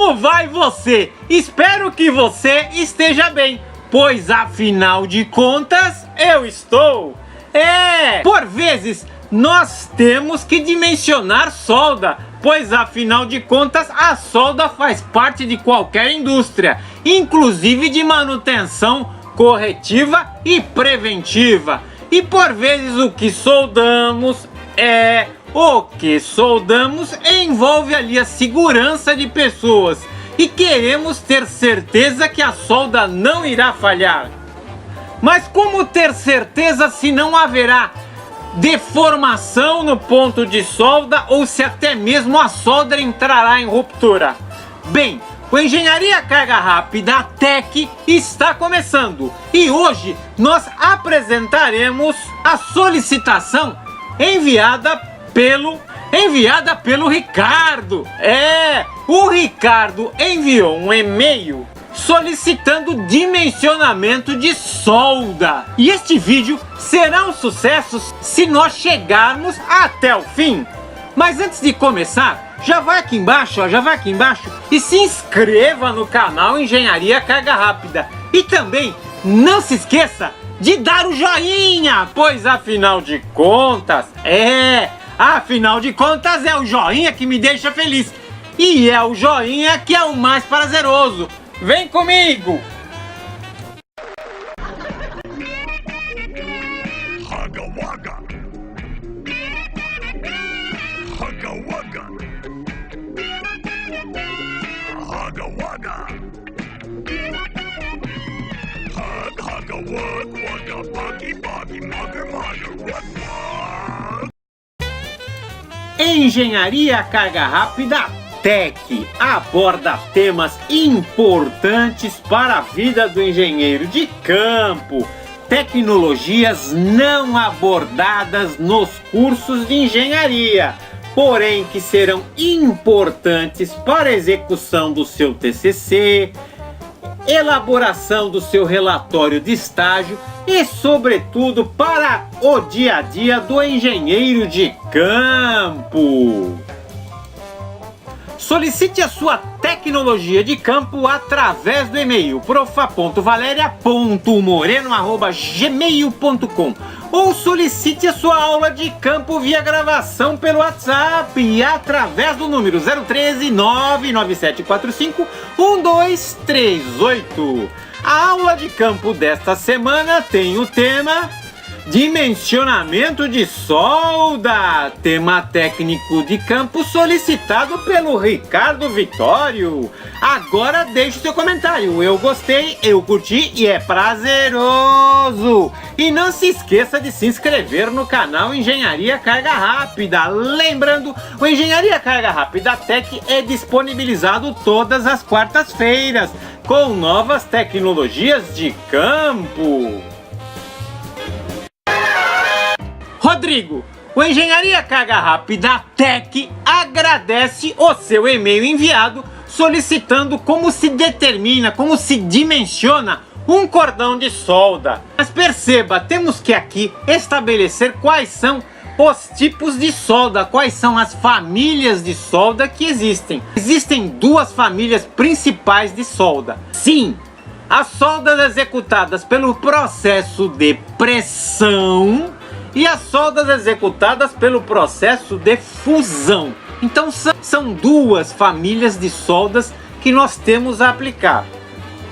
Como vai você? Espero que você esteja bem, pois afinal de contas eu estou. Por vezes nós temos que dimensionar solda, pois afinal de contas a solda faz parte de qualquer indústria, inclusive de manutenção corretiva e preventiva. E por vezes o que soldamos envolve ali a segurança de pessoas e queremos ter certeza que a solda não irá falhar. Mas como ter certeza se não haverá deformação no ponto de solda ou se até mesmo a solda entrará em ruptura? Bem, o Engenharia Carga Rápida TEC está começando e hoje nós apresentaremos a solicitação enviada pelo Ricardo. O Ricardo enviou um e-mail solicitando dimensionamento de solda. E este vídeo será um sucesso se nós chegarmos até o fim. Mas antes de começar, já vai aqui embaixo e se inscreva no canal Engenharia Carga Rápida. E também não se esqueça de dar o joinha, pois afinal de contas é o joinha que me deixa feliz. E é o joinha que é o mais prazeroso. Vem comigo! Hugga wugga. Hugga wugga. Hugga wugga. Hug hugga wug wugga buggy buggy mugger mugger wug wug. Engenharia Carga Rápida TEC aborda temas importantes para a vida do engenheiro de campo, tecnologias não abordadas nos cursos de engenharia, porém que serão importantes para a execução do seu TCC, elaboração do seu relatório de estágio e, sobretudo, para o dia a dia do engenheiro de campo. Solicite a sua tecnologia de campo através do e-mail profa.valeria.moreno@gmail.com ou solicite a sua aula de campo via gravação pelo WhatsApp e através do número 013 99745 1238. A aula de campo desta semana tem o tema dimensionamento de solda, tema técnico de campo solicitado pelo Ricardo Vitório. Agora deixe seu comentário, eu gostei, eu curti e é prazeroso. E não se esqueça de se inscrever no canal Engenharia Carga Rápida. Lembrando, o Engenharia Carga Rápida TEC é disponibilizado todas as quartas-feiras com novas tecnologias de campo. Rodrigo, o Engenharia Carga Rápida TEC agradece o seu e-mail enviado solicitando como se determina, como se dimensiona um cordão de solda. Mas perceba, temos que aqui estabelecer quais são os tipos de solda, quais são as famílias de solda que existem. Existem duas famílias principais de solda. Sim, as soldas executadas pelo processo de pressão e as soldas executadas pelo processo de fusão. Então são duas famílias de soldas que nós temos a aplicar.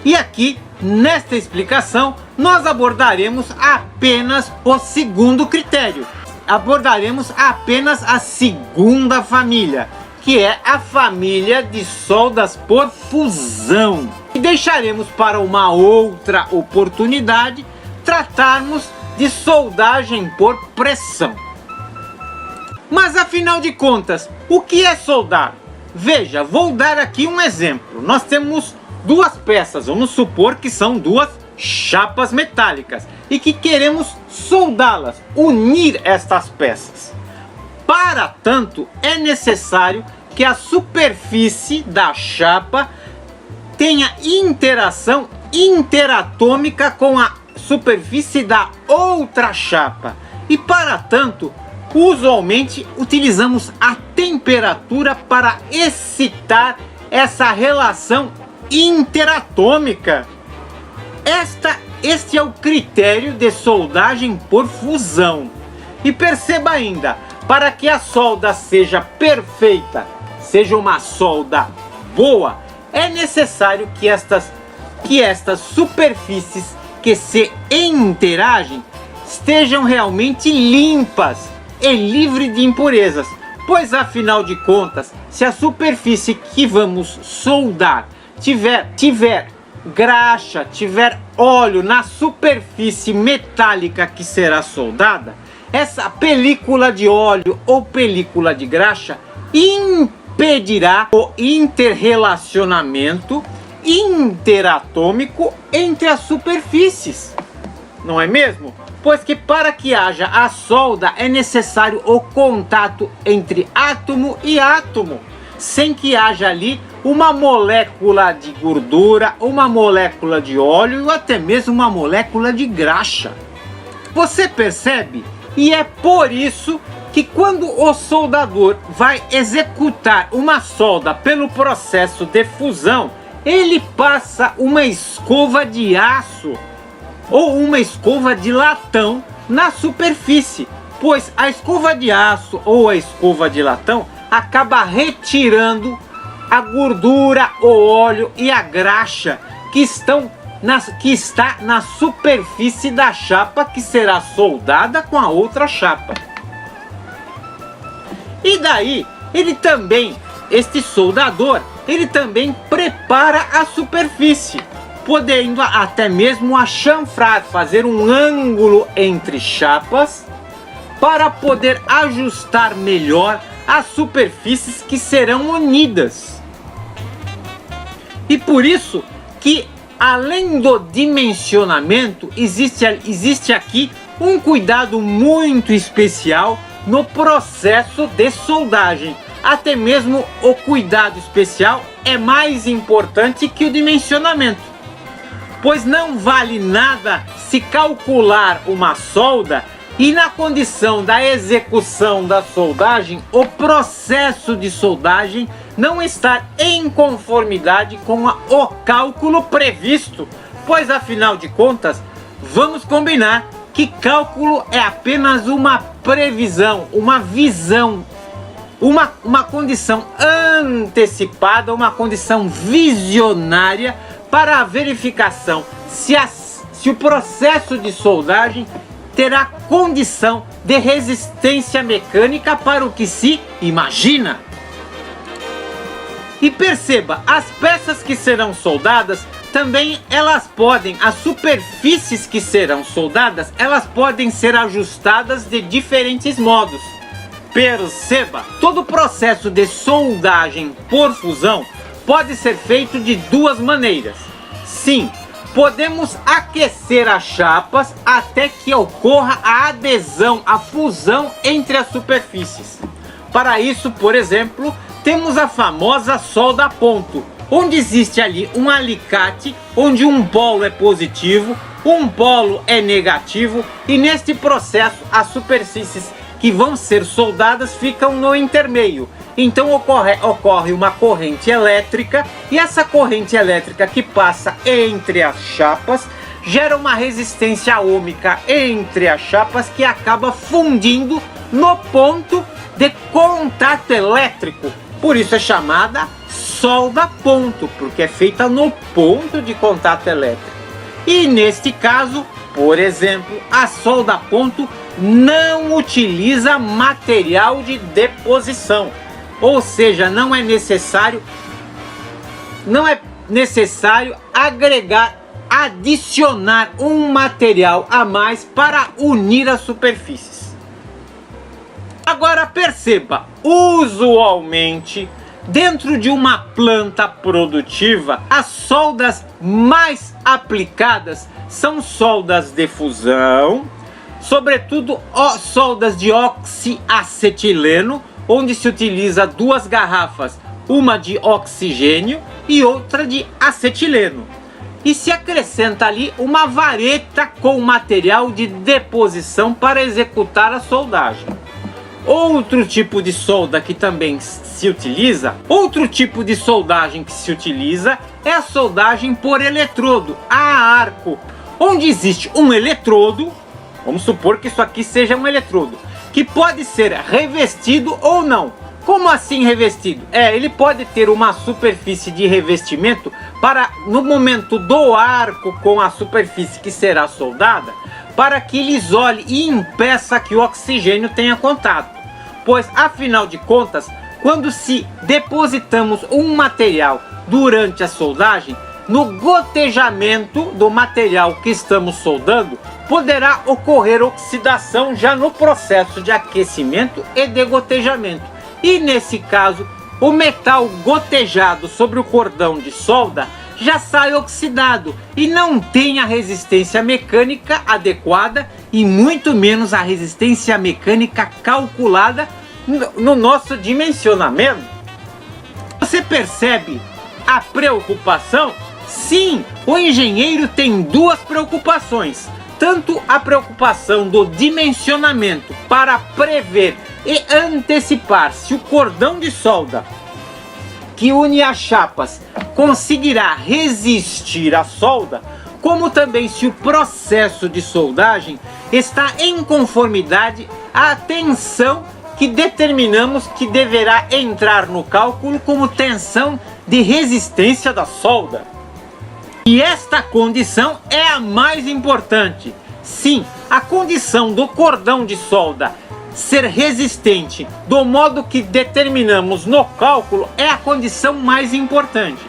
E aqui, nesta explicação, nós abordaremos apenas o segundo critério. Abordaremos apenas a segunda família, que é a família de soldas por fusão. E deixaremos para uma outra oportunidade tratarmos de soldagem por pressão. Mas afinal de contas, o que é soldar? Veja, vou dar aqui um exemplo. Nós temos duas peças, vamos supor que são duas chapas metálicas e que queremos soldá-las, unir estas peças. Para tanto, é necessário que a superfície da chapa tenha interação interatômica com a superfície da outra chapa. E para tanto, usualmente utilizamos a temperatura para excitar essa relação interatômica. Este é o critério de soldagem por fusão. E perceba ainda, para que a solda seja perfeita, seja uma solda boa, é necessário que estas superfícies que se interagem estejam realmente limpas e livres de impurezas, pois afinal de contas, se a superfície que vamos soldar tiver graxa, tiver óleo na superfície metálica que será soldada, essa película de óleo ou película de graxa impedirá o interrelacionamento interatômico entre as superfícies, não é mesmo? Pois que para que haja a solda é necessário o contato entre átomo e átomo, sem que haja ali uma molécula de gordura, uma molécula de óleo ou até mesmo uma molécula de graxa. Você percebe? E é por isso que quando o soldador vai executar uma solda pelo processo de fusão, ele passa uma escova de aço ou uma escova de latão na superfície, pois a escova de aço ou a escova de latão acaba retirando a gordura, o óleo e a graxa que está na superfície da chapa que será soldada com a outra chapa. E daí, este soldador, ele também prepara a superfície, podendo até mesmo achanfrar, fazer um ângulo entre chapas para poder ajustar melhor as superfícies que serão unidas. E por isso que, além do dimensionamento, existe aqui um cuidado muito especial no processo de soldagem. Até mesmo o cuidado especial é mais importante que o dimensionamento, pois não vale nada se calcular uma solda e na condição da execução da soldagem, o processo de soldagem não estar em conformidade com o cálculo previsto, pois afinal de contas, vamos combinar que cálculo é apenas uma previsão, uma visão, uma condição antecipada, uma condição visionária para a verificação se o processo de soldagem terá condição de resistência mecânica para o que se imagina. E perceba, as peças que serão soldadas também as superfícies que serão soldadas, elas podem ser ajustadas de diferentes modos. Perceba, todo o processo de soldagem por fusão pode ser feito de duas maneiras. Sim, podemos aquecer as chapas até que ocorra a adesão, a fusão entre as superfícies. Para isso, por exemplo, temos a famosa solda a ponto, onde existe ali um alicate, onde um polo é positivo, um polo é negativo, e neste processo as superfícies que vão ser soldadas ficam no intermeio. Então ocorre uma corrente elétrica, e essa corrente elétrica que passa entre as chapas gera uma resistência ômica entre as chapas que acaba fundindo no ponto de contato elétrico. Por isso é chamada solda ponto, porque é feita no ponto de contato elétrico. E neste caso, por exemplo, a solda ponto não utiliza material de deposição. Ou seja, não é necessário adicionar um material a mais para unir as superfícies. Agora perceba, usualmente dentro de uma planta produtiva, as soldas mais aplicadas são soldas de fusão, sobretudo soldas de oxiacetileno, onde se utiliza duas garrafas, uma de oxigênio e outra de acetileno. E se acrescenta ali uma vareta com material de deposição para executar a soldagem. Outro tipo de solda que também se utiliza, outro tipo de soldagem que se utiliza é a soldagem por eletrodo, a arco, onde existe um eletrodo, vamos supor que isso aqui seja um eletrodo, que pode ser revestido ou não. Como assim revestido? Ele pode ter uma superfície de revestimento para, no momento do arco com a superfície que será soldada, para que ele isole e impeça que o oxigênio tenha contato. Pois, afinal de contas, quando se depositamos um material durante a soldagem, no gotejamento do material que estamos soldando, poderá ocorrer oxidação já no processo de aquecimento e de gotejamento. E nesse caso, o metal gotejado sobre o cordão de solda já sai oxidado e não tem a resistência mecânica adequada e muito menos a resistência mecânica calculada no nosso dimensionamento. Você percebe a preocupação? Sim, o engenheiro tem duas preocupações. Tanto a preocupação do dimensionamento para prever e antecipar se o cordão de solda que une as chapas conseguirá resistir à solda, como também se o processo de soldagem está em conformidade à tensão que determinamos que deverá entrar no cálculo como tensão de resistência da solda. E esta condição é a mais importante. Sim, a condição do cordão de solda ser resistente do modo que determinamos no cálculo é a condição mais importante.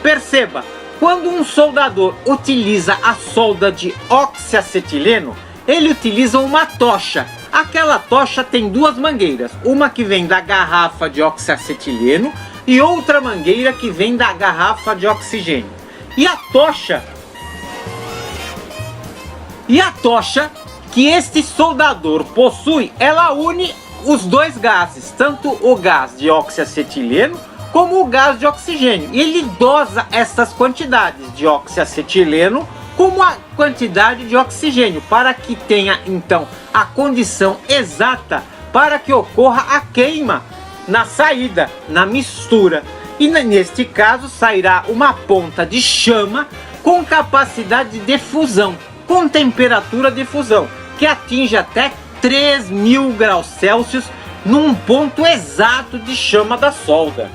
Perceba, quando um soldador utiliza a solda de oxiacetileno, ele utiliza uma tocha. Aquela tocha tem duas mangueiras, uma que vem da garrafa de oxiacetileno e outra mangueira que vem da garrafa de oxigênio. E a tocha que este soldador possui, ela une os dois gases, tanto o gás de oxiacetileno como o gás de oxigênio. E ele dosa essas quantidades de oxiacetileno como a quantidade de oxigênio, para que tenha então a condição exata para que ocorra a queima na saída, na mistura. E neste caso sairá uma ponta de chama com capacidade de fusão, com temperatura de fusão, que atinge até 3.000 graus Celsius num ponto exato de chama da solda.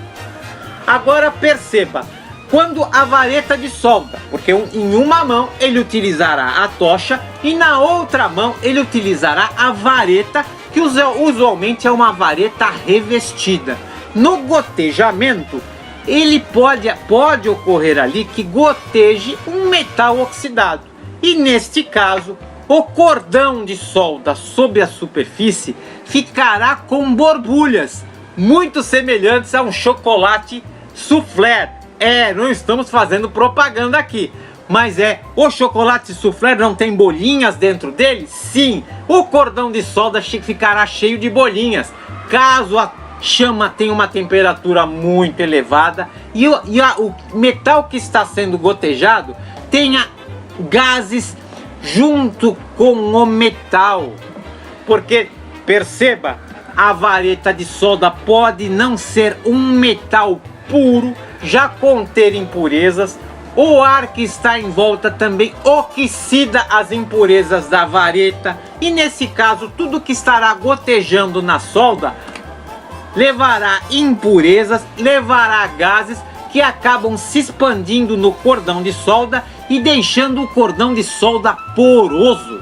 Agora perceba, quando a vareta de solda, porque em uma mão ele utilizará a tocha e na outra mão ele utilizará a vareta, que usualmente é uma vareta revestida. No gotejamento, ele pode ocorrer ali que goteje um metal oxidado. E neste caso, o cordão de solda sobre a superfície ficará com borbulhas, muito semelhantes a um chocolate soufflé. Não estamos fazendo propaganda aqui, mas o chocolate soufflé não tem bolinhas dentro dele? Sim, o cordão de solda ficará cheio de bolinhas, caso a chama tenha uma temperatura muito elevada e o metal que está sendo gotejado tenha gases junto com o metal. Porque, perceba, a vareta de solda pode não ser um metal puro, já conter impurezas. O ar que está em volta também oxida as impurezas da vareta. E nesse caso, tudo que estará gotejando na solda levará impurezas, levará gases que acabam se expandindo no cordão de solda e deixando o cordão de solda poroso.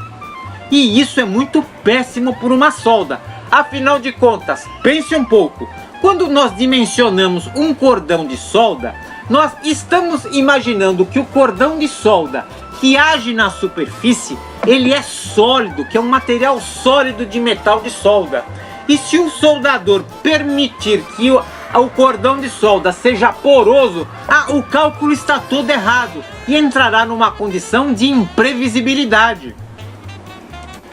E isso é muito péssimo por uma solda. Afinal de contas, pense um pouco. Quando nós dimensionamos um cordão de solda, nós estamos imaginando que o cordão de solda que age na superfície, ele é sólido, que é um material sólido de metal de solda. E se o soldador permitir que o cordão de solda seja poroso, o cálculo está todo errado e entrará numa condição de imprevisibilidade.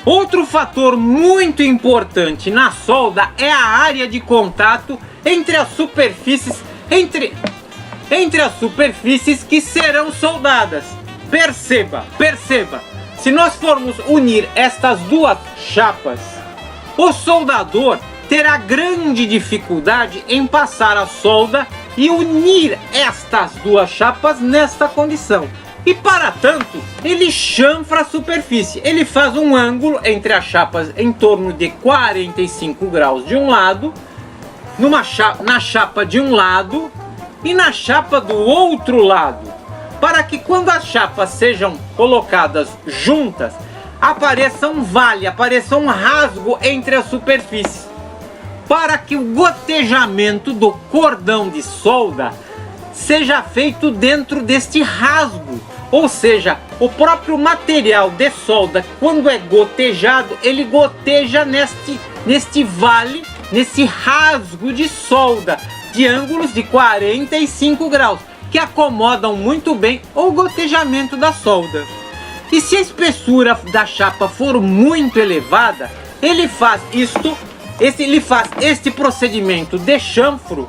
Outro fator muito importante na solda é a área de contato entre as superfícies, entre as superfícies que serão soldadas. Perceba, se nós formos unir estas duas chapas, o soldador terá grande dificuldade em passar a solda e unir estas duas chapas nesta condição. E para tanto, ele chanfra a superfície, ele faz um ângulo entre as chapas em torno de 45 graus de um lado, na chapa de um lado e na chapa do outro lado, para que quando as chapas sejam colocadas juntas, apareça um vale, apareça um rasgo entre as superfícies, para que o gotejamento do cordão de solda seja feito dentro deste rasgo. Ou seja, o próprio material de solda, quando é gotejado, ele goteja neste vale, nesse rasgo de solda, de ângulos de 45 graus, que acomodam muito bem o gotejamento da solda. E se a espessura da chapa for muito elevada, ele faz este procedimento de chanfro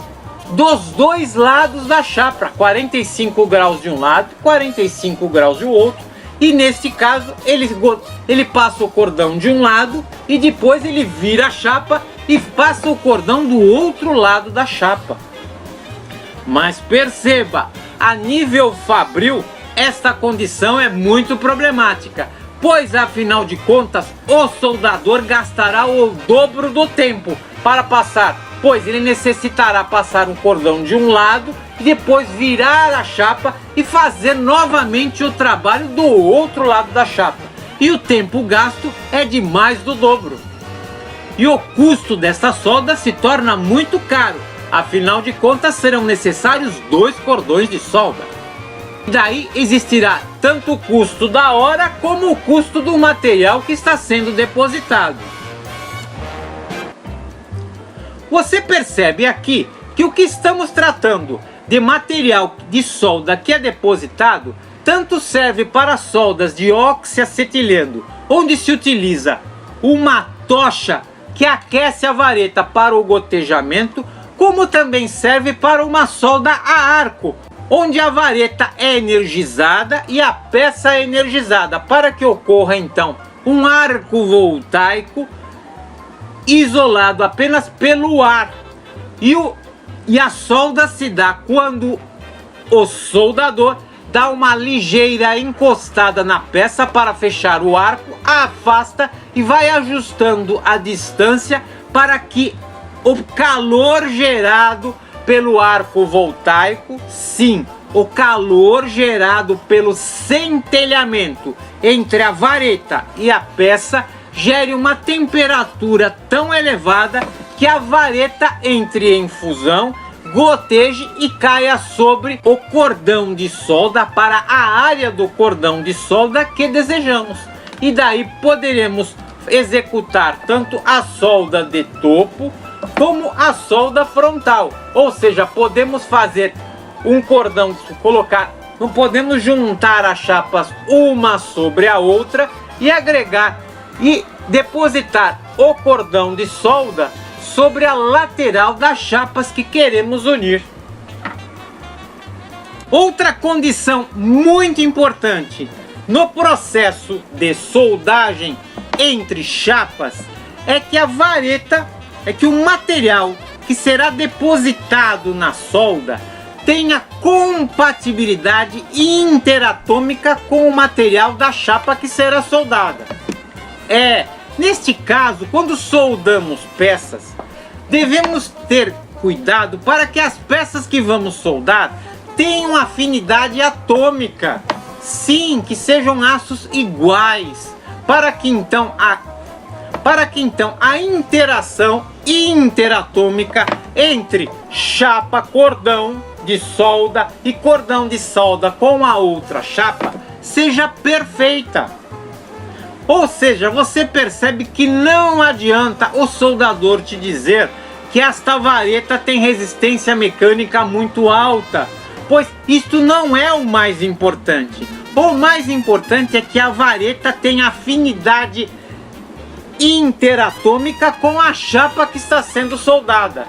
dos dois lados da chapa, 45 graus de um lado, 45 graus do outro, e neste caso ele passa o cordão de um lado e depois ele vira a chapa e passa o cordão do outro lado da chapa. Mas perceba, a nível fabril, esta condição é muito problemática, pois afinal de contas o soldador gastará o dobro do tempo para passar, pois ele necessitará passar um cordão de um lado e depois virar a chapa e fazer novamente o trabalho do outro lado da chapa. E o tempo gasto é de mais do dobro. E o custo desta solda se torna muito caro, afinal de contas serão necessários 2 cordões de solda. Daí existirá tanto o custo da hora como o custo do material que está sendo depositado. Você percebe aqui que o que estamos tratando de material de solda que é depositado tanto serve para soldas de oxiacetileno, onde se utiliza uma tocha que aquece a vareta para o gotejamento, como também serve para uma solda a arco, onde a vareta é energizada e a peça é energizada, para que ocorra então um arco voltaico isolado apenas pelo ar. E a solda se dá quando o soldador dá uma ligeira encostada na peça para fechar o arco, afasta e vai ajustando a distância para que o calor gerado pelo arco voltaico, sim, o calor gerado pelo centelhamento entre a vareta e a peça gere uma temperatura tão elevada que a vareta entre em fusão, goteje e caia sobre o cordão de solda para a área do cordão de solda que desejamos. E daí poderemos executar tanto a solda de topo como a solda frontal. Ou seja, podemos fazer um cordão, não podemos juntar as chapas uma sobre a outra e agregar e depositar o cordão de solda sobre a lateral das chapas que queremos unir. Outra condição muito importante no processo de soldagem entre chapas é que o material que será depositado na solda tenha compatibilidade interatômica com o material da chapa que será soldada. Neste caso, quando soldamos peças, devemos ter cuidado para que as peças que vamos soldar tenham afinidade atômica. Sim, que sejam aços iguais, para que então a interação interatômica entre chapa, cordão de solda e cordão de solda com a outra chapa seja perfeita. Ou seja, você percebe que não adianta o soldador te dizer que esta vareta tem resistência mecânica muito alta, pois isto não é o mais importante. O mais importante é que a vareta tenha afinidade interatômica com a chapa que está sendo soldada.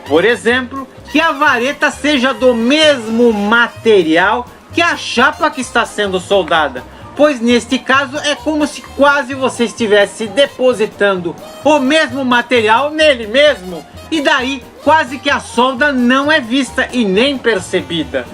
Por exemplo, que a vareta seja do mesmo material que a chapa que está sendo soldada. pois neste caso é como se quase você estivesse depositando o mesmo material nele mesmo, e daí quase que a solda não é vista e nem percebida.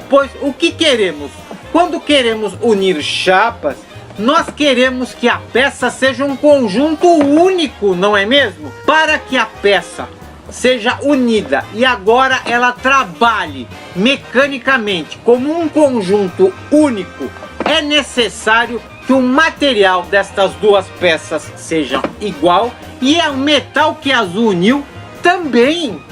Pois o que queremos? Quando queremos unir chapas, nós queremos que a peça seja um conjunto único, não é mesmo? Para que a peça seja unida e agora ela trabalhe mecanicamente como um conjunto único, é necessário que o material destas duas peças seja igual e o metal que as uniu também.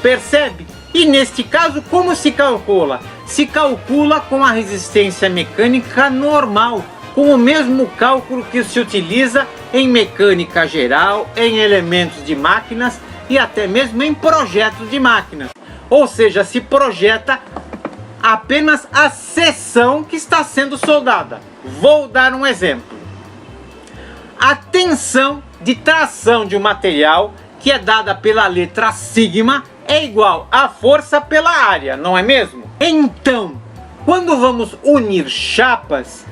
Percebe? E neste caso, como se calcula? Se calcula com a resistência mecânica normal, com o mesmo cálculo que se utiliza em mecânica geral, em elementos de máquinas e até mesmo em projetos de máquinas. Ou seja, se projeta apenas a seção que está sendo soldada. Vou dar um exemplo. A tensão de tração de um material, que é dada pela letra sigma, é igual à força pela área, não é mesmo? Então, quando vamos unir chapas,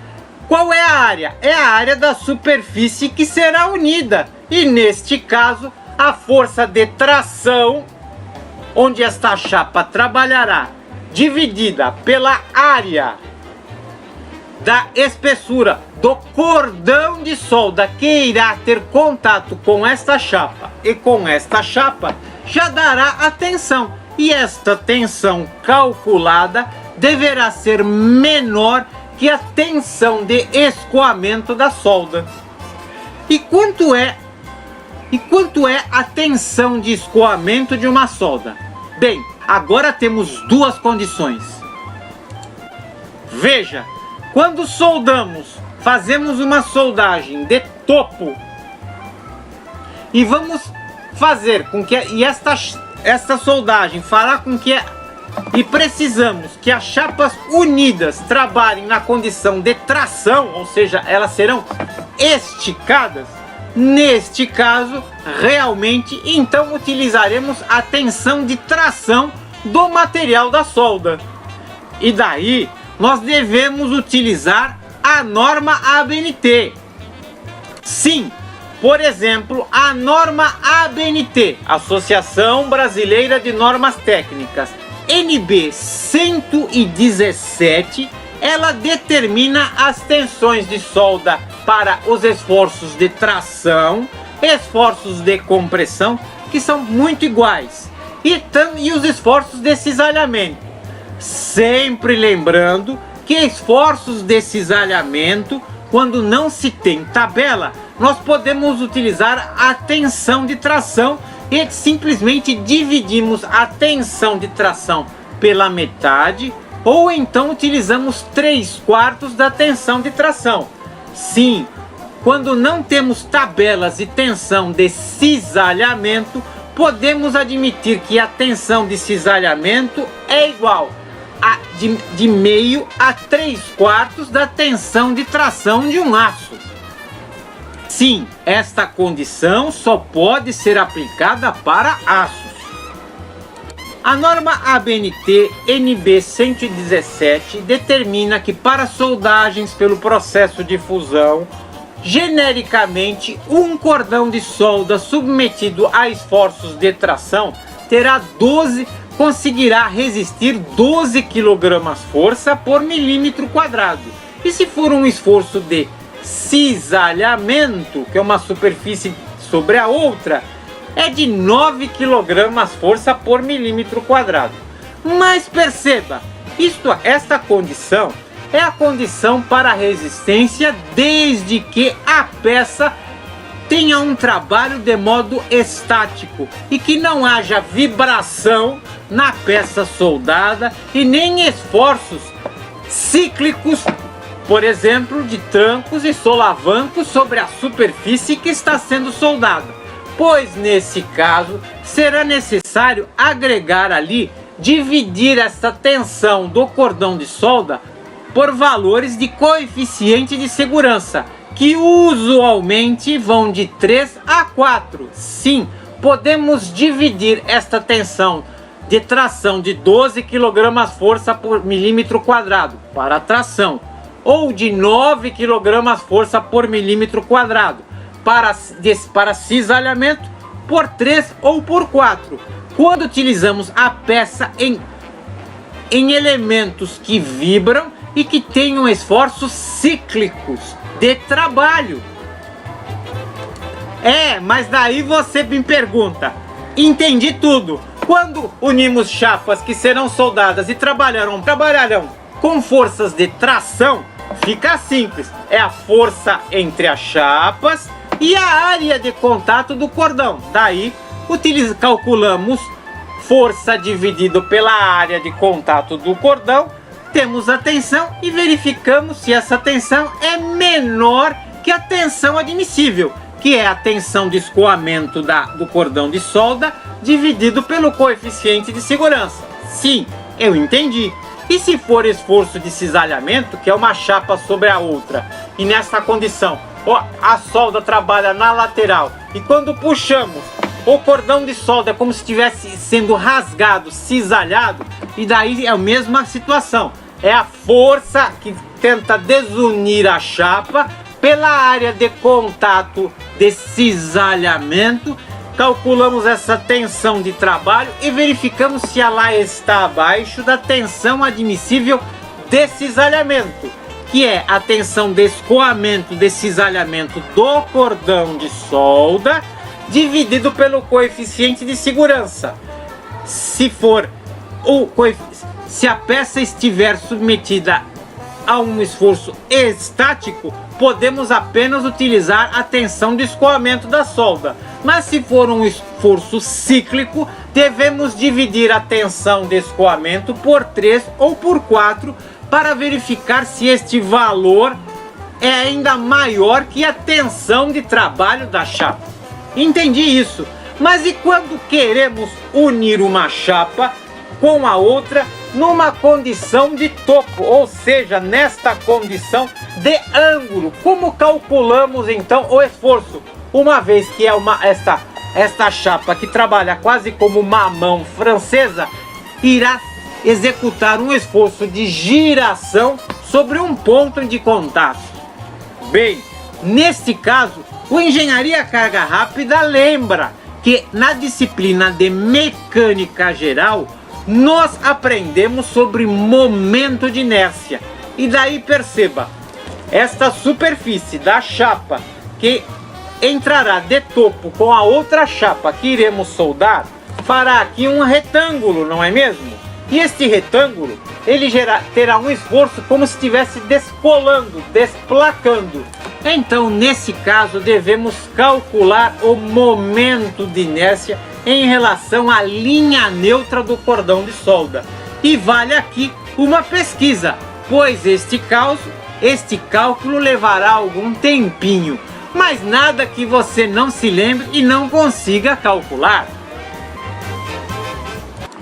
qual é a área? É a área da superfície que será unida. E neste caso, a força de tração, onde esta chapa trabalhará, dividida pela área da espessura do cordão de solda que irá ter contato com esta chapa e com esta chapa, já dará a tensão. E esta tensão calculada deverá ser menor que a tensão de escoamento da solda. E quanto é a tensão de escoamento de uma solda? Bem, agora temos duas condições. Veja, quando soldamos, fazemos uma soldagem de topo e vamos fazer com que esta soldagem fará com que e precisamos que as chapas unidas trabalhem na condição de tração, ou seja, elas serão esticadas. Neste caso, realmente, então utilizaremos a tensão de tração do material da solda. E daí, nós devemos utilizar a norma ABNT. Sim, por exemplo, a norma ABNT, Associação Brasileira de Normas Técnicas, NB 117, ela determina as tensões de solda para os esforços de tração, esforços de compressão, que são muito iguais, e os esforços de cisalhamento. Sempre lembrando que esforços de cisalhamento, quando não se tem tabela, nós podemos utilizar a tensão de tração e simplesmente dividimos a tensão de tração pela metade, ou então utilizamos 3/4 da tensão de tração. Sim, quando não temos tabelas de tensão de cisalhamento, podemos admitir que a tensão de cisalhamento é igual de meio a 3/4 da tensão de tração de um aço. Sim, esta condição só pode ser aplicada para aços. A norma ABNT NB 117 determina que para soldagens pelo processo de fusão, genericamente, um cordão de solda submetido a esforços de tração conseguirá resistir 12 kg força por milímetro quadrado. E se for um esforço de cisalhamento, que é uma superfície sobre a outra, é de 9 kg força por milímetro quadrado. Mas perceba, esta condição é a condição para a resistência desde que a peça tenha um trabalho de modo estático e que não haja vibração na peça soldada e nem esforços cíclicos, por exemplo, de trancos e solavancos sobre a superfície que está sendo soldada, pois nesse caso será necessário agregar ali, dividir esta tensão do cordão de solda por valores de coeficiente de segurança, que usualmente vão de 3 a 4. Sim, podemos dividir esta tensão de tração de 12 kg força por milímetro quadrado para a tração ou de 9 kg força por milímetro quadrado para cisalhamento por 3 ou por 4. Quando utilizamos a peça em elementos que vibram e que tenham esforços cíclicos de trabalho. Mas daí você me pergunta, entendi tudo. Quando unimos chapas que serão soldadas e trabalharão com forças de tração, fica simples. É a força entre as chapas e a área de contato do cordão. Daí calculamos força dividido pela área de contato do cordão, temos a tensão e verificamos se essa tensão é menor que a tensão admissível, que é a tensão de escoamento do cordão de solda dividido pelo coeficiente de segurança. Sim, eu entendi. E se for esforço de cisalhamento, que é uma chapa sobre a outra, e nessa condição a solda trabalha na lateral, e quando puxamos o cordão de solda é como se estivesse sendo rasgado, cisalhado, e daí é a mesma situação. É a força que tenta desunir a chapa pela área de contato de cisalhamento. Calculamos essa tensão de trabalho e verificamos se ela está abaixo da tensão admissível de cisalhamento, que é a tensão de escoamento de cisalhamento do cordão de solda dividido pelo coeficiente de segurança. Se a peça estiver submetida a um esforço estático, podemos apenas utilizar a tensão de escoamento da solda. Mas se for um esforço cíclico, devemos dividir a tensão de escoamento por 3 ou por 4 para verificar se este valor é ainda maior que a tensão de trabalho da chapa. Entendi isso. Mas e quando queremos unir uma chapa com a outra numa condição de topo, ou seja, nesta condição de ângulo? Como calculamos então o esforço? Uma vez que é esta chapa que trabalha quase como uma mão francesa, irá executar um esforço de giração sobre um ponto de contato. Bem, neste caso, o Engenharia Carga Rápida lembra que na disciplina de mecânica geral nós aprendemos sobre momento de inércia. E daí perceba, esta superfície da chapa que entrará de topo com a outra chapa que iremos soldar, fará aqui um retângulo, não é mesmo? E este retângulo, ele terá um esforço como se estivesse descolando, desplacando. Então, nesse caso, devemos calcular o momento de inércia em relação à linha neutra do cordão de solda. E vale aqui uma pesquisa, pois este cálculo levará algum tempinho, mas nada que você não se lembre e não consiga calcular.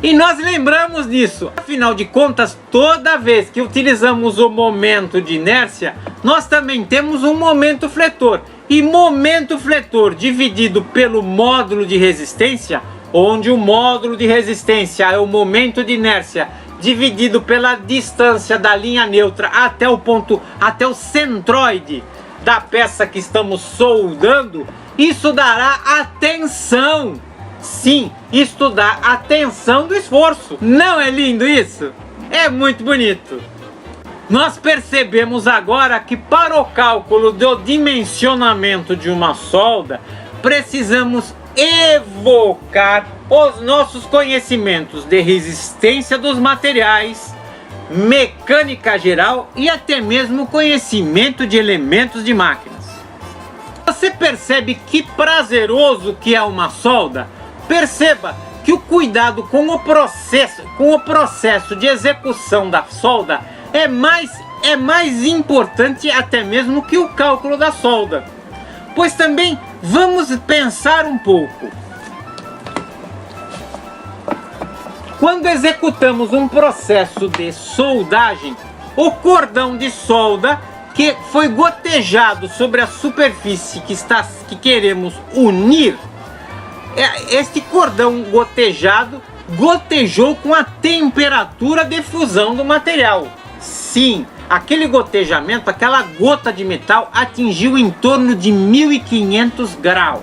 E nós lembramos disso. Afinal de contas, toda vez que utilizamos o momento de inércia, nós também temos um momento fletor. E momento fletor dividido pelo módulo de resistência, onde o módulo de resistência é o momento de inércia dividido pela distância da linha neutra até o centroide da peça que estamos soldando, isso dará a tensão. Sim, isto dá a tensão do esforço. Não é lindo isso? É muito bonito. Nós percebemos agora que para o cálculo do dimensionamento de uma solda, precisamos evocar os nossos conhecimentos de resistência dos materiais, mecânica geral e até mesmo conhecimento de elementos de máquinas. Você percebe que prazeroso que é uma solda? Perceba que o cuidado com o processo de execução da solda é mais importante até mesmo que o cálculo da solda. Pois também vamos pensar um pouco. Quando executamos um processo de soldagem, o cordão de solda que foi gotejado sobre a superfície que queremos unir, este cordão gotejado gotejou com a temperatura de fusão do material. Sim, aquele gotejamento, aquela gota de metal atingiu em torno de 1500 graus.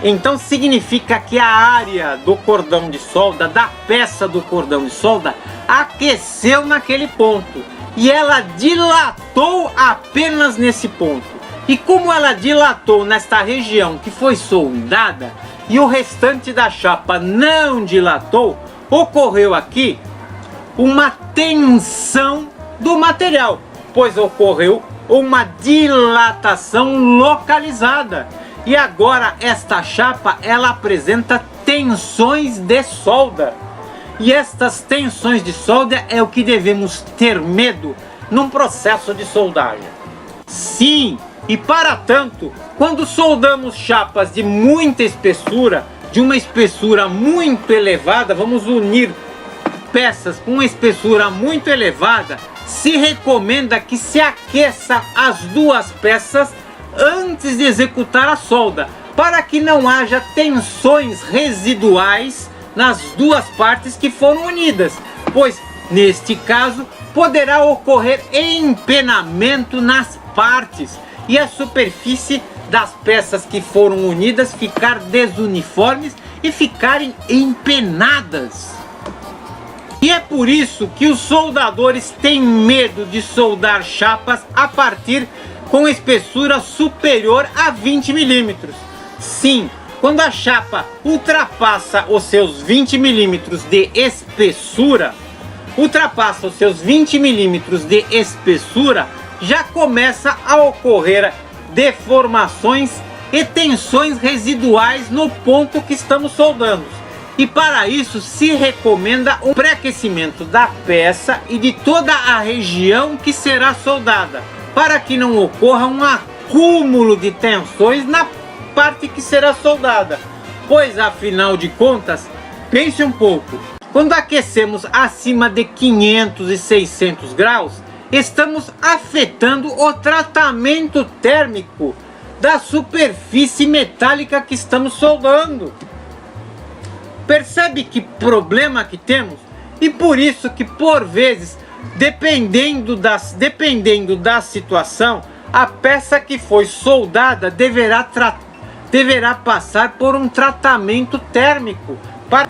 Então significa que a área do cordão de solda, da peça do cordão de solda, aqueceu naquele ponto. E ela dilatou apenas nesse ponto. E como ela dilatou nesta região que foi soldada e o restante da chapa não dilatou, ocorreu aqui uma tensão do material, pois ocorreu uma dilatação localizada. E agora esta chapa ela apresenta tensões de solda. E estas tensões de solda é o que devemos ter medo num processo de soldagem. Sim, e para tanto, quando soldamos chapas de muita espessura, de uma espessura muito elevada, vamos unir peças com uma espessura muito elevada, se recomenda que se aqueça as duas peças antes de executar a solda, para que não haja tensões residuais nas duas partes que foram unidas, pois neste caso poderá ocorrer empenamento nas partes e a superfície das peças que foram unidas ficar desuniformes e ficarem empenadas. E é por isso que os soldadores têm medo de soldar chapas a partir com espessura superior a 20 milímetros. Sim, quando a chapa ultrapassa os seus 20 milímetros de espessura, já começa a ocorrer deformações e tensões residuais no ponto que estamos soldando. E para isso se recomenda um pré-aquecimento da peça e de toda a região que será soldada, para que não ocorra um acúmulo de tensões na parte que será soldada. Pois afinal de contas, pense um pouco, quando aquecemos acima de 500 e 600 graus, estamos afetando o tratamento térmico da superfície metálica que estamos soldando. Percebe que problema que temos? E por isso que por vezes, dependendo da situação, a peça que foi soldada deverá passar por um tratamento térmico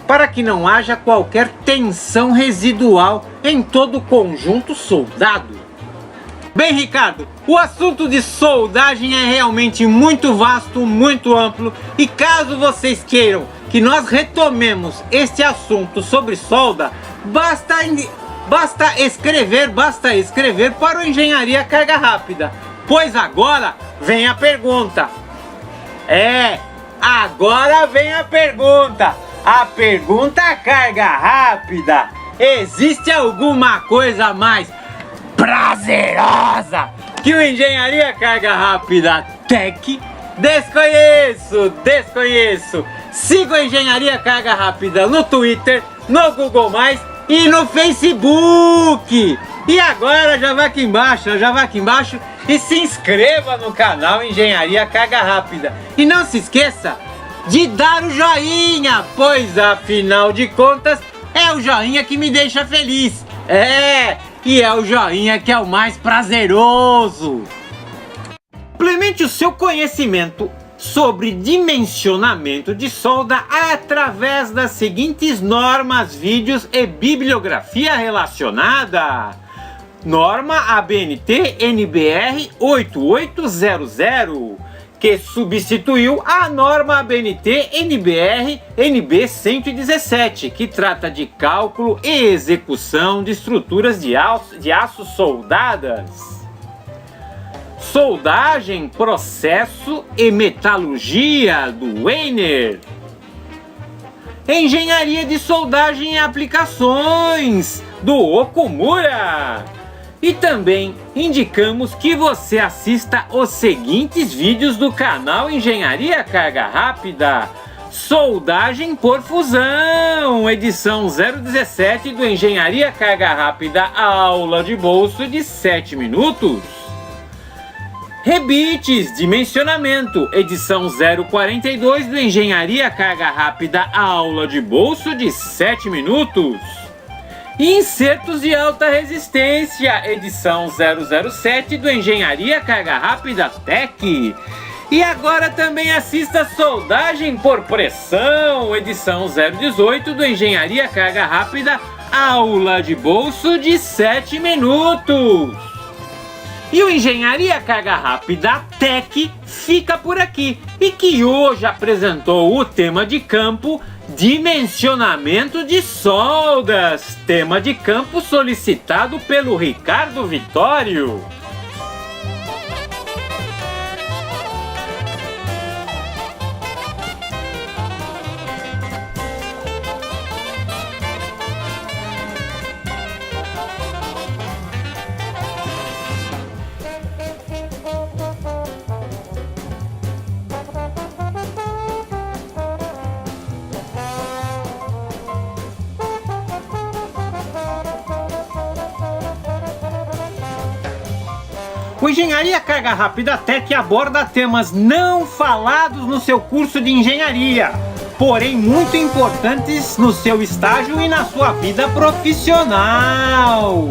para que não haja qualquer tensão residual em todo o conjunto soldado. Bem, Ricardo, o assunto de soldagem é realmente muito vasto, muito amplo, e caso vocês queiram que nós retomemos este assunto sobre solda, basta escrever para o Engenharia Carga Rápida, pois agora vem a pergunta. Agora vem a pergunta. A pergunta Carga Rápida: existe alguma coisa mais prazerosa que o Engenharia Carga Rápida Tech? Desconheço. Siga a Engenharia Carga Rápida no Twitter, no Google+, e no Facebook. E agora já vai aqui embaixo e se inscreva no canal Engenharia Carga Rápida. E não se esqueça de dar o joinha, pois afinal de contas é o joinha que me deixa feliz. E é o joinha que é o mais prazeroso. Complemente o seu conhecimento sobre dimensionamento de solda através das seguintes normas, vídeos e bibliografia relacionada. Norma ABNT NBR 8800, que substituiu a norma ABNT NBR NB 117, que trata de cálculo e execução de estruturas de aço soldadas. Soldagem, processo e metalurgia, do Weiner. Engenharia de soldagem e aplicações, do Okumura. E também indicamos que você assista os seguintes vídeos do canal Engenharia Carga Rápida: Soldagem por fusão, edição 017 do Engenharia Carga Rápida, aula de bolso de 7 minutos. Rebites, dimensionamento, edição 042 do Engenharia Carga Rápida, aula de bolso de 7 minutos. e insertos de alta resistência, edição 007 do Engenharia Carga Rápida Tech. E agora também assista Soldagem por Pressão, edição 018 do Engenharia Carga Rápida, aula de bolso de 7 minutos. E o Engenharia Carga Rápida Tech fica por aqui, e que hoje apresentou o tema de campo dimensionamento de soldas, tema de campo solicitado pelo Ricardo Vitório. O Engenharia Carga Rápida Tech aborda temas não falados no seu curso de engenharia, porém muito importantes no seu estágio e na sua vida profissional.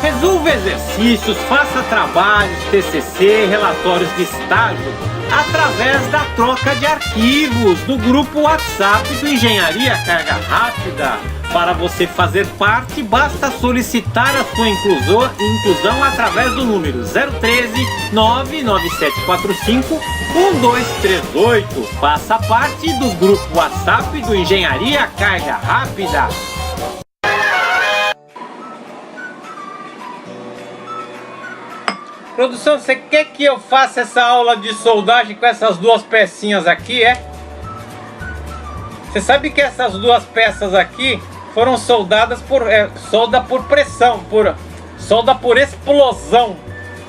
Resolva exercícios, faça trabalhos, TCC, relatórios de estágio, através da troca de arquivos do grupo WhatsApp do Engenharia Carga Rápida. Para você fazer parte, basta solicitar a sua inclusão através do número 013 99745 1238. Faça parte do grupo WhatsApp do Engenharia Carga Rápida. Produção, você quer que eu faça essa aula de soldagem com essas duas pecinhas aqui, é? Você sabe que essas duas peças aqui foram soldadas por solda por pressão, solda por explosão.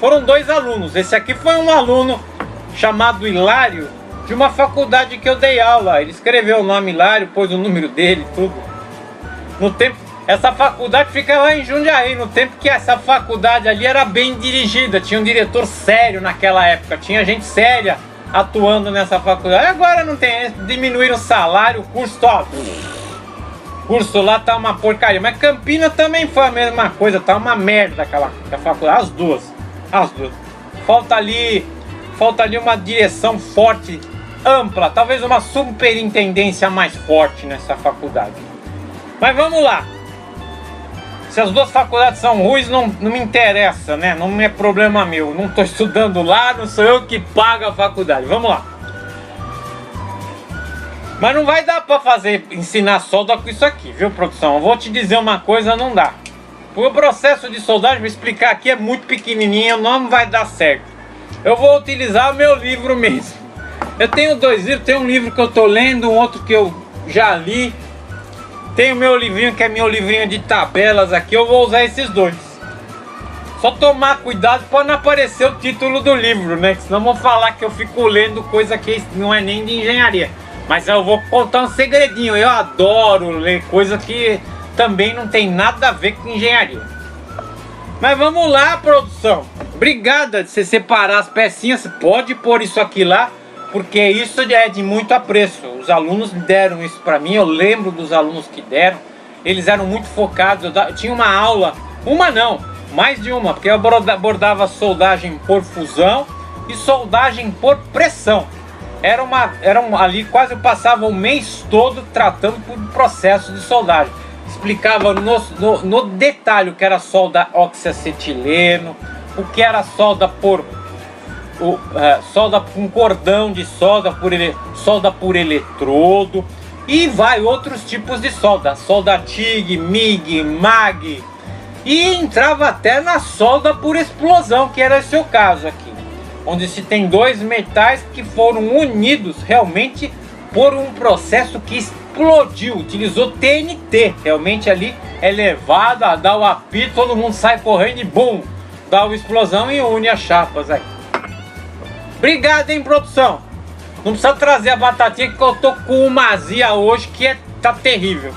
Foram dois alunos. Esse aqui foi um aluno chamado Hilário, de uma faculdade que eu dei aula. Ele escreveu o nome Hilário, pôs o número dele, tudo. No tempo, essa faculdade fica lá em Jundiaí. No tempo que essa faculdade ali era bem dirigida, tinha um diretor sério naquela época, tinha gente séria atuando nessa faculdade. Agora não tem, diminuíram o salário, o curso top. O curso lá tá uma porcaria, mas Campina também foi a mesma coisa, tá uma merda aquela faculdade, as duas. Falta ali uma direção forte, ampla, talvez uma superintendência mais forte nessa faculdade. Mas vamos lá. Se as duas faculdades são ruins, não me interessa, né? Não é problema meu. Não tô estudando lá, não sou eu que pago a faculdade. Vamos lá. Mas não vai dar pra ensinar solda com isso aqui, viu, produção? Eu vou te dizer uma coisa, não dá. O processo de soldagem, vou explicar aqui, é muito pequenininho, não vai dar certo. Eu vou utilizar o meu livro mesmo. Eu tenho dois livros, tem um livro que eu tô lendo, um outro que eu já li. Tem o meu livrinho, que é meu livrinho de tabelas aqui, eu vou usar esses dois. Só tomar cuidado para não aparecer o título do livro, né? Senão vão falar que eu fico lendo coisa que não é nem de engenharia. Mas eu vou contar um segredinho, eu adoro ler coisa que também não tem nada a ver com engenharia. Mas vamos lá, produção. Obrigada de você separar as pecinhas, você pode pôr isso aqui lá, porque isso é de muito apreço. Os alunos deram isso para mim, eu lembro dos alunos que deram. Eles eram muito focados, eu tinha uma aula, uma não, mais de uma, porque eu abordava soldagem por fusão e soldagem por pressão. Ali quase eu passava o mês todo tratando por processo de soldagem. Explicava no detalhe o que era solda oxiacetileno, o que era solda por solda com cordão de solda por eletrodo e outros tipos de solda TIG, MIG, MAG, e entrava até na solda por explosão, que era esse o caso aqui, onde se tem dois metais que foram unidos realmente por um processo que explodiu, utilizou TNT, realmente ali é levado, dá o apito, todo mundo sai correndo e bum, dá uma explosão e une as chapas aí. Obrigado, hein, produção. Não precisa trazer a batatinha, que eu tô com uma azia hoje que tá terrível.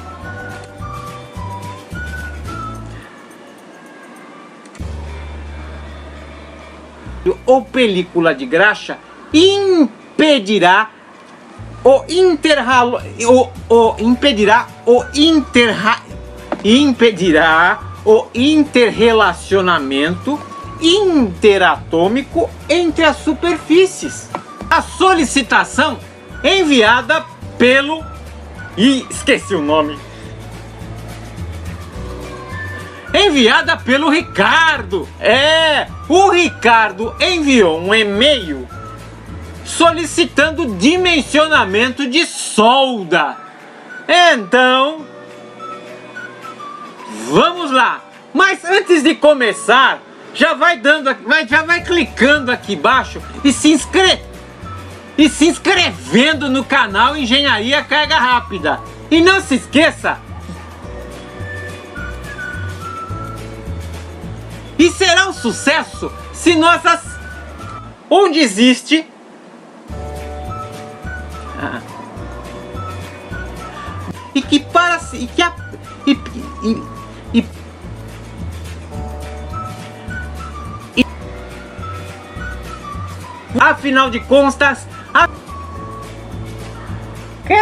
Ou película de graxa impedirá e impedirá o interrelacionamento interatômico entre as superfícies. A solicitação enviada pelo... esqueci o nome. Enviada pelo Ricardo. O Ricardo enviou um e-mail solicitando dimensionamento de solda. Então, vamos lá. Mas antes de começar, já vai clicando aqui embaixo e se inscrevendo no canal Engenharia Carga Rápida. E não se esqueça. E será um sucesso se nossas... Onde existe... E que para... E que a... Afinal de contas...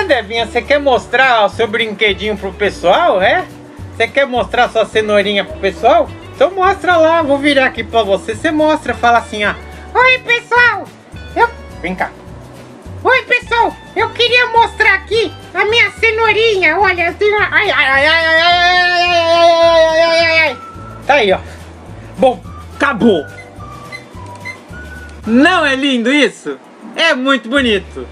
Devinha, você quer mostrar o seu brinquedinho pro pessoal, é? Você quer mostrar sua cenourinha pro pessoal? Então mostra lá, vou virar aqui pra você. Você mostra, fala assim, ó. Oi, pessoal! Vem cá. Oi, pessoal! Eu queria mostrar aqui a minha cenourinha. Olha, eu tenho... Ai. Tá aí, ó. Bom, acabou. Não é lindo isso? É muito bonito.